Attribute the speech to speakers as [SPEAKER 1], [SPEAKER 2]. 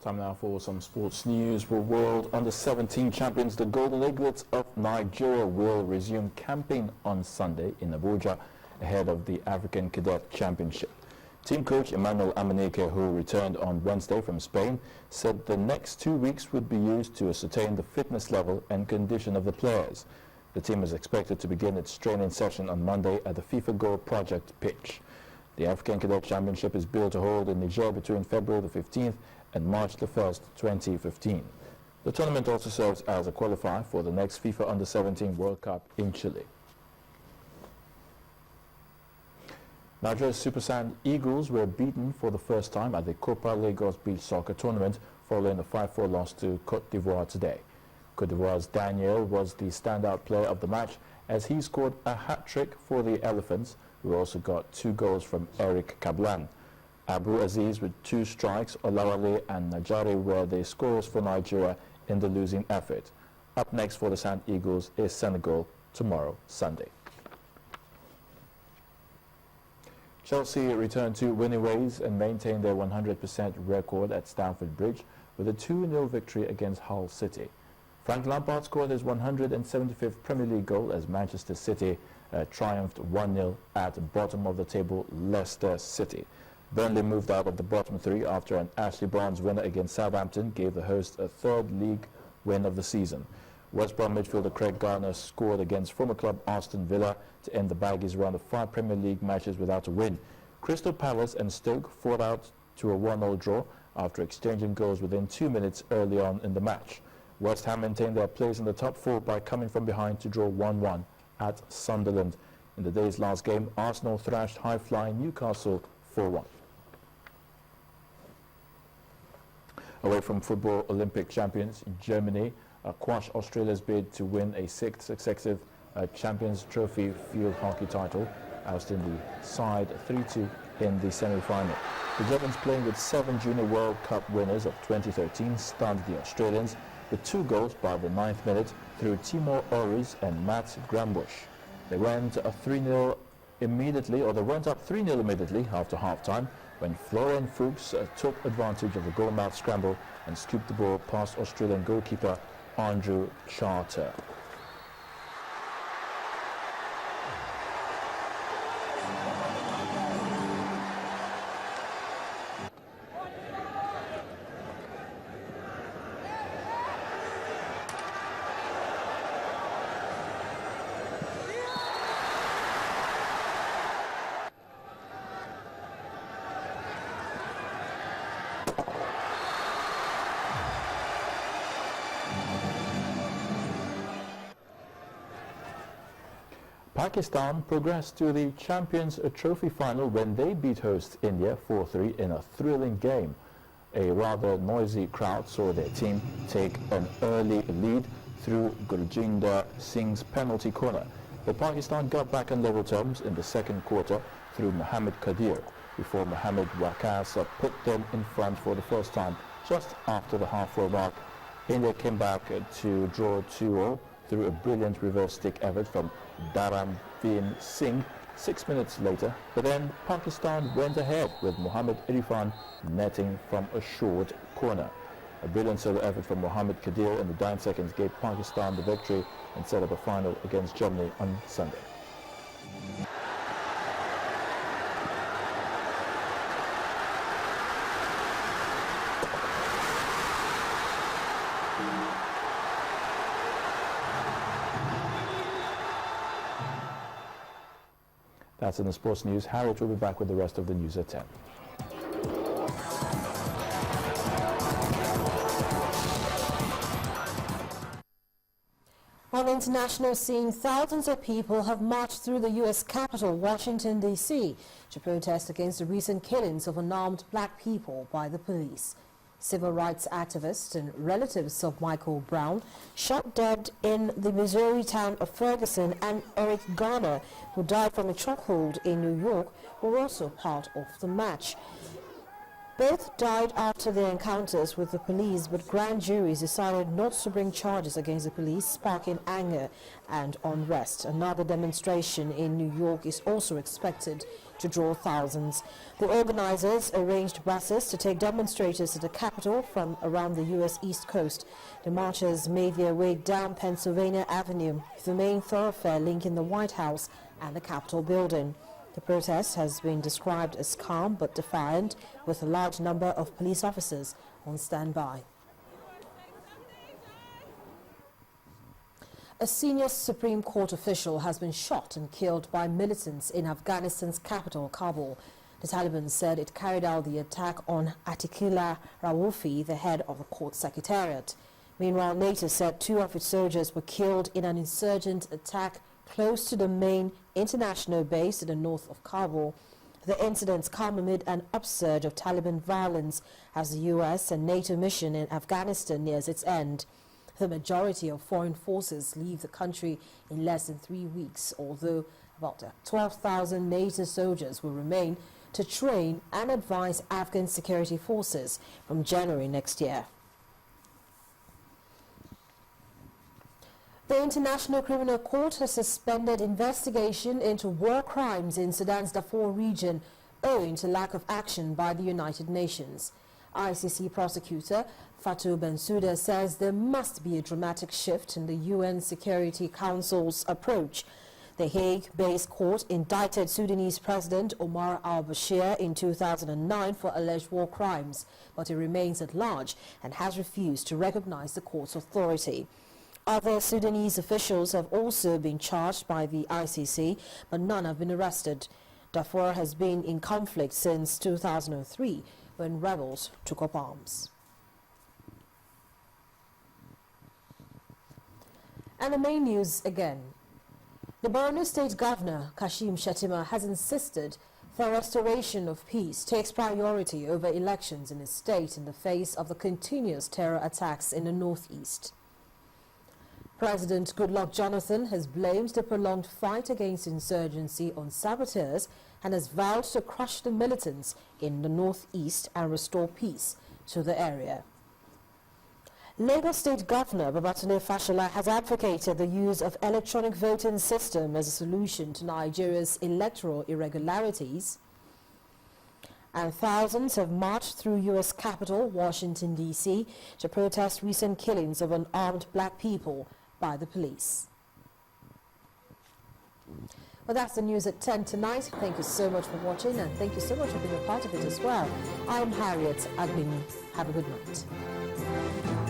[SPEAKER 1] Time now for some sports news. For World Under-17 champions, the Golden Eaglets of Nigeria will resume camping on Sunday in Abuja ahead of the African Cadet Championship. Team coach Emmanuel Amunike, who returned on Wednesday from Spain, said the next 2 weeks would be used to ascertain the fitness level and condition of the players. The team is expected to begin its training session on Monday at the FIFA Goal Project pitch. The African Cadet Championship is billed to hold in Niger between February the 15th and March the 1st, 2015. The tournament also serves as a qualifier for the next FIFA Under-17 World Cup in Chile. Nigeria's Super Sand Eagles were beaten for the first time at the Copa Lagos Beach Soccer Tournament following a 5-4 loss to Cote d'Ivoire today. Cote d'Ivoire's Daniel was the standout player of the match as he scored a hat-trick for the Elephants, who also got 2 goals from Eric Kablan. Abu Aziz with 2 strikes, Olawale and Najari were the scorers for Nigeria in the losing effort. Up next for the Sand Eagles is Senegal tomorrow, Sunday. Chelsea returned to winning ways and maintained their 100% record at Stamford Bridge with a 2-0 victory against Hull City. Frank Lampard scored his 175th Premier League goal as Manchester City triumphed 1-0 at bottom-of-the-table Leicester City. Burnley moved out of the bottom 3 after an Ashley Barnes winner against Southampton gave the hosts a 3rd league win of the season. West Brom midfielder Craig Gardner scored against former club Aston Villa to end the Baggies' run of 5 Premier League matches without a win. Crystal Palace and Stoke fought out to a 1-0 draw after exchanging goals within 2 minutes early on in the match. West Ham maintained their place in the top 4 by coming from behind to draw 1-1 at Sunderland. In the day's last game, Arsenal thrashed high-flying Newcastle 4-1. Away from football, Olympic champions Germany quashed Australia's bid to win a 6th successive Champions Trophy field hockey title, ousting the side 3-2 in the semi-final. The Germans, playing with 7 Junior World Cup winners of 2013, stunned the Australians with 2 goals by the 9th minute through Timur Oris and Matt Grambusch. They went up 3-0 immediately after half-time, when Florian Fuchs took advantage of the goal-mouth scramble and scooped the ball past Australian goalkeeper Andrew Charter. Pakistan progressed to the Champions Trophy final when they beat host India 4-3 in a thrilling game. A rather noisy crowd saw their team take an early lead through Gurjinder Singh's penalty corner. But Pakistan got back on level terms in the second quarter through Mohammad Qadir, before Mohammad Waqas put them in front for the first time just after the halfway mark. India came back to draw 2-0 through a brilliant reverse stick effort from Dharamveer Singh 6 minutes later, but then Pakistan went ahead with Mohammad Irfan netting from a short corner. A brilliant solo effort from Mohammad Qadir in the dying seconds gave Pakistan the victory and set up a final against Germany on Sunday. That's in the sports news. Harriet will be back with the rest of the news at 10.
[SPEAKER 2] On the international scene, thousands of people have marched through the U.S. capital, Washington, D.C., to protest against the recent killings of unarmed black people by the police. Civil rights activists and relatives of Michael Brown, shot dead in the Missouri town of Ferguson, and Eric Garner, who died from a chokehold in New York, were also part of the march. Both died after their encounters with the police, but grand juries decided not to bring charges against the police, sparking anger and unrest. Another demonstration in New York is also expected to draw thousands. The organizers arranged buses to take demonstrators to the Capitol from around the U.S. East Coast. The marchers made their way down Pennsylvania Avenue, the main thoroughfare linking the White House and the Capitol building. The protest has been described as calm but defiant, with a large number of police officers on standby. A senior Supreme Court official has been shot and killed by militants in Afghanistan's capital, Kabul. The Taliban said it carried out the attack on Atiqullah Rawufi, the head of the court secretariat. Meanwhile, NATO said 2 of its soldiers were killed in an insurgent attack close to the main international base in the north of Kabul. The incidents come amid an upsurge of Taliban violence as the U.S. and NATO mission in Afghanistan nears its end. The majority of foreign forces leave the country in less than 3 weeks, although about 12,000 NATO soldiers will remain to train and advise Afghan security forces from January next year. The International Criminal Court has suspended investigation into war crimes in Sudan's Darfur region owing to lack of action by the United Nations. ICC prosecutor Fatou Bensouda says there must be a dramatic shift in the UN Security Council's approach. The Hague-based court indicted Sudanese President Omar al-Bashir in 2009 for alleged war crimes, but he remains at large and has refused to recognize the court's authority. Other Sudanese officials have also been charged by the ICC, but none have been arrested. Darfur has been in conflict since 2003, when rebels took up arms. And the main news again. The Borno State Governor, Kashim Shettima, has insisted the restoration of peace takes priority over elections in his state in the face of the continuous terror attacks in the northeast. President Goodluck Jonathan has blamed the prolonged fight against insurgency on saboteurs and has vowed to crush the militants in the northeast and restore peace to the area. Lagos State Governor Babatunde Fashola has advocated the use of electronic voting system as a solution to Nigeria's electoral irregularities. And thousands have marched through U.S. Capitol, Washington, D.C. to protest recent killings of unarmed black people by the police. Well, that's the news at 10 tonight. Thank you so much for watching, and thank you so much for being a part of it as well. I'm Harriet Agbinu. Have a good night.